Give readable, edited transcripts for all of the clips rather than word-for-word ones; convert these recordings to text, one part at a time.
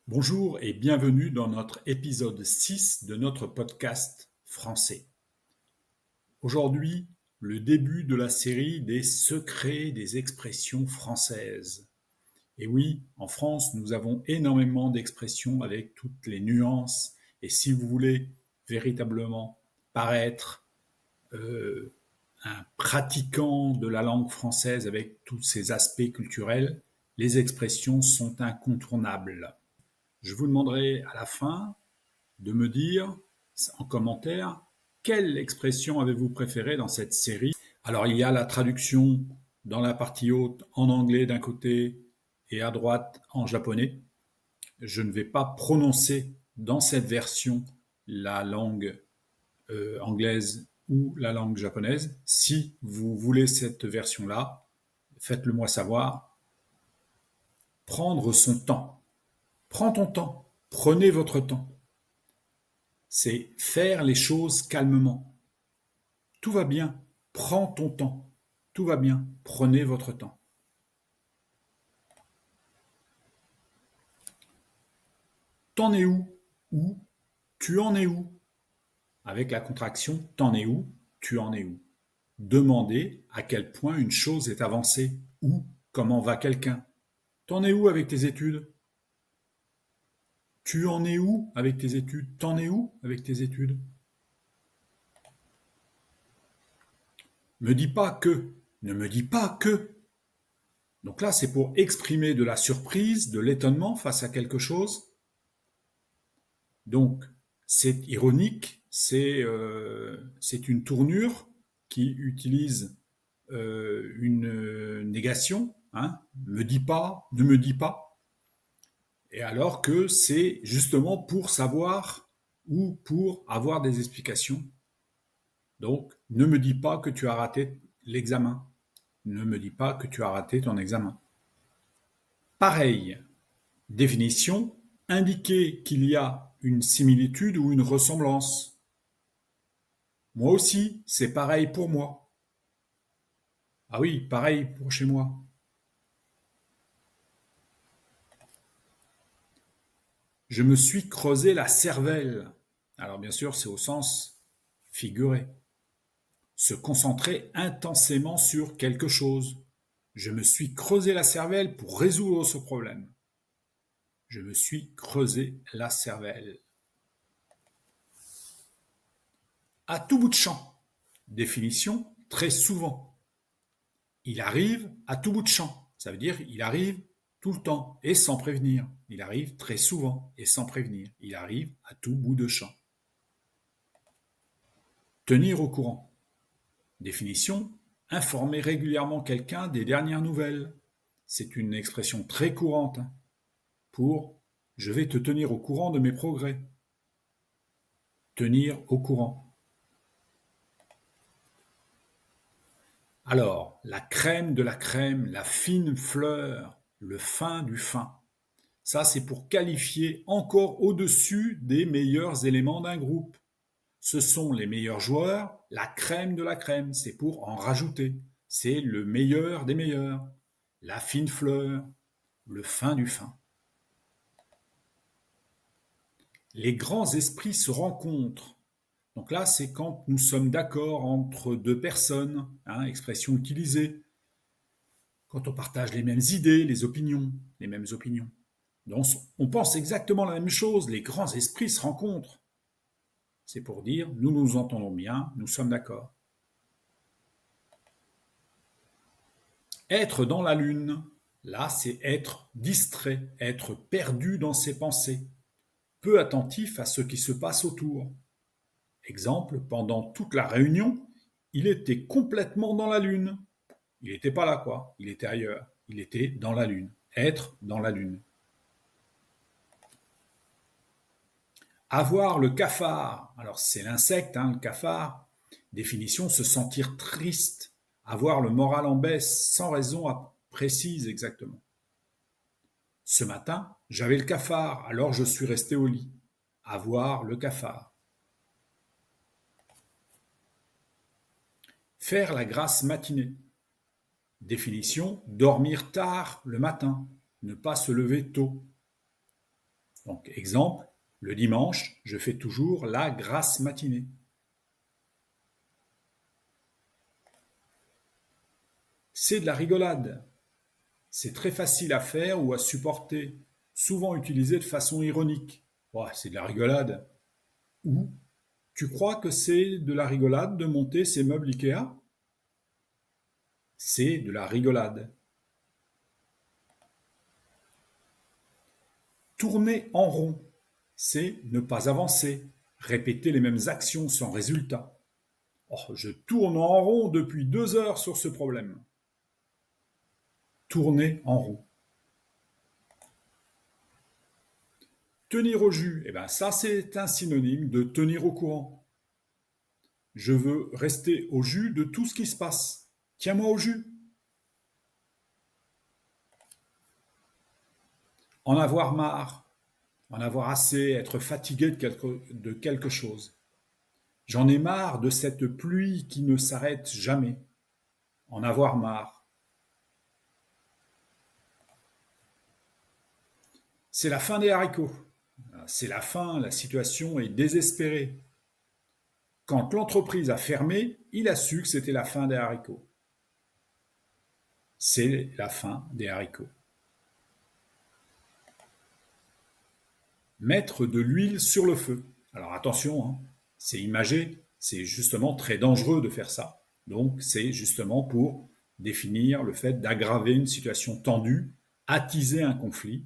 Bonjour et bienvenue dans notre épisode 6 de notre podcast français. Aujourd'hui, le début de la série des secrets des expressions françaises. Et oui, en France, nous avons énormément d'expressions avec toutes les nuances. Et si vous voulez véritablement paraître euh, un pratiquant de la langue française avec tous ses aspects culturels, les expressions sont incontournables. Je vous demanderai à la fin de me dire en commentaire quelle expression avez-vous préférée dans cette série. Alors il y a la traduction dans la partie haute en anglais d'un côté et à droite en japonais. Je ne vais pas prononcer dans cette version la langue anglaise ou la langue japonaise. Si vous voulez cette version-là, faites-le moi savoir. Prendre son temps. Prends ton temps. Prenez votre temps. C'est faire les choses calmement. Tout va bien, prends ton temps. Tout va bien, prenez votre temps. T'en es où? Ou tu en es où? Avec la contraction t'en es où? Tu en es où? Demandez à quel point une chose est avancée ou comment va quelqu'un. T'en es où avec tes études? Tu en es où avec tes études? T'en es où avec tes études? Me dis pas que. Ne me dis pas que. Donc là, c'est pour exprimer de la surprise, de l'étonnement face à quelque chose. Donc, c'est ironique, c'est une tournure qui utilise une négation, hein, me dis pas, ne me dis pas, et alors que c'est justement pour savoir ou pour avoir des explications. Donc, ne me dis pas que tu as raté l'examen. Ne me dis pas que tu as raté ton examen. Pareil, définition, indiquer qu'il y a une similitude ou une ressemblance. Moi aussi, c'est pareil pour moi. Ah oui, pareil pour chez moi. Je me suis creusé la cervelle. Alors bien sûr, c'est au sens figuré. Se concentrer intensément sur quelque chose. Je me suis creusé la cervelle pour résoudre ce problème. Je me suis creusé la cervelle. À tout bout de champ. Définition, très souvent. Il arrive à tout bout de champ. Ça veut dire il arrive tout le temps et sans prévenir. Il arrive très souvent et sans prévenir. Il arrive à tout bout de champ. Tenir au courant. Définition, informer régulièrement quelqu'un des dernières nouvelles. C'est une expression très courante pour je vais te tenir au courant de mes progrès. Tenir au courant. Alors, la crème de la crème, la fine fleur, le fin du fin. Ça, c'est pour qualifier encore au-dessus des meilleurs éléments d'un groupe. Ce sont les meilleurs joueurs, la crème de la crème, c'est pour en rajouter. C'est le meilleur des meilleurs, la fine fleur, le fin du fin. Les grands esprits se rencontrent. Donc là, c'est quand nous sommes d'accord entre deux personnes, hein, expression utilisée, quand on partage les mêmes idées, les mêmes opinions. Donc on pense exactement la même chose, les grands esprits se rencontrent. C'est pour dire nous nous entendons bien, nous sommes d'accord. Être dans la lune, là c'est être distrait, être perdu dans ses pensées, peu attentif à ce qui se passe autour. Exemple, pendant toute la réunion, il était complètement dans la lune. Il n'était pas là, quoi. Il était ailleurs. Il était dans la lune. Être dans la lune. Avoir le cafard. Alors, c'est l'insecte, hein, le cafard. Définition, se sentir triste. Avoir le moral en baisse, sans raison précise exactement. Ce matin, j'avais le cafard, alors je suis resté au lit. Avoir le cafard. Faire la grasse matinée. Définition, dormir tard le matin, ne pas se lever tôt. Donc, exemple, le dimanche, je fais toujours la grasse matinée. C'est de la rigolade. C'est très facile à faire ou à supporter, souvent utilisé de façon ironique. Ouais, c'est de la rigolade. Ou tu crois que c'est de la rigolade de monter ces meubles Ikea? C'est de la rigolade. Tourner en rond, c'est ne pas avancer, répéter les mêmes actions sans résultat. Oh, je tourne en rond depuis 2 heures sur ce problème. Tourner en rond. Tenir au jus, eh ben ça c'est un synonyme de tenir au courant. Je veux rester au jus de tout ce qui se passe. Tiens-moi au jus. En avoir marre, en avoir assez, être fatigué de quelque chose. J'en ai marre de cette pluie qui ne s'arrête jamais. En avoir marre. C'est la fin des haricots. C'est la fin, la situation est désespérée. Quand l'entreprise a fermé, il a su que c'était la fin des haricots. C'est la fin des haricots. Mettre de l'huile sur le feu. Alors attention, hein, c'est imagé, c'est justement très dangereux de faire ça. Donc c'est justement pour définir le fait d'aggraver une situation tendue, attiser un conflit.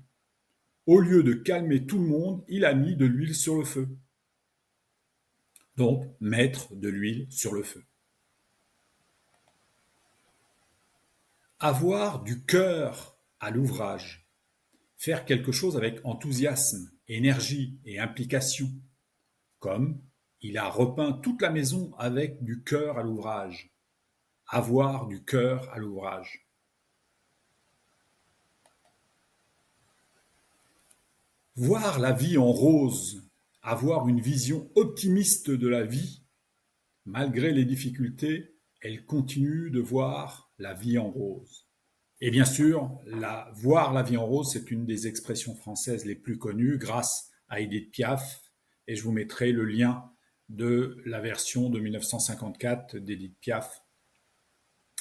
Au lieu de calmer tout le monde, il a mis de l'huile sur le feu. Donc mettre de l'huile sur le feu. Avoir du cœur à l'ouvrage. Faire quelque chose avec enthousiasme, énergie et implication. Comme il a repeint toute la maison avec du cœur à l'ouvrage. Avoir du cœur à l'ouvrage. Voir la vie en rose. Avoir une vision optimiste de la vie. Malgré les difficultés, elle continue de voir la vie en rose. Et bien sûr, voir la vie en rose, c'est une des expressions françaises les plus connues grâce à Édith Piaf. Et je vous mettrai le lien de la version de 1954 d'Édith Piaf,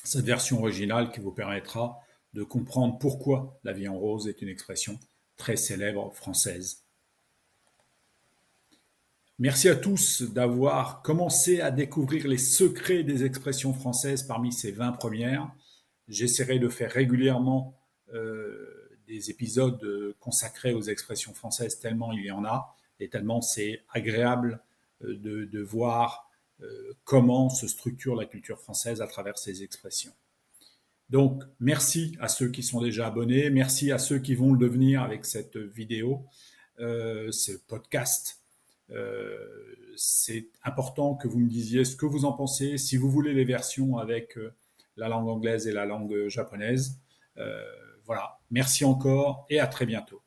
cette version originale qui vous permettra de comprendre pourquoi la vie en rose est une expression très célèbre française. Merci à tous d'avoir commencé à découvrir les secrets des expressions françaises parmi ces 20 premières. J'essaierai de faire régulièrement des épisodes consacrés aux expressions françaises tellement il y en a et tellement c'est agréable de voir comment se structure la culture française à travers ces expressions. Donc, merci à ceux qui sont déjà abonnés, merci à ceux qui vont le devenir avec cette vidéo, ce podcast. C'est important que vous me disiez ce que vous en pensez, si vous voulez les versions avec la langue anglaise et la langue japonaise. Voilà, merci encore et à très bientôt.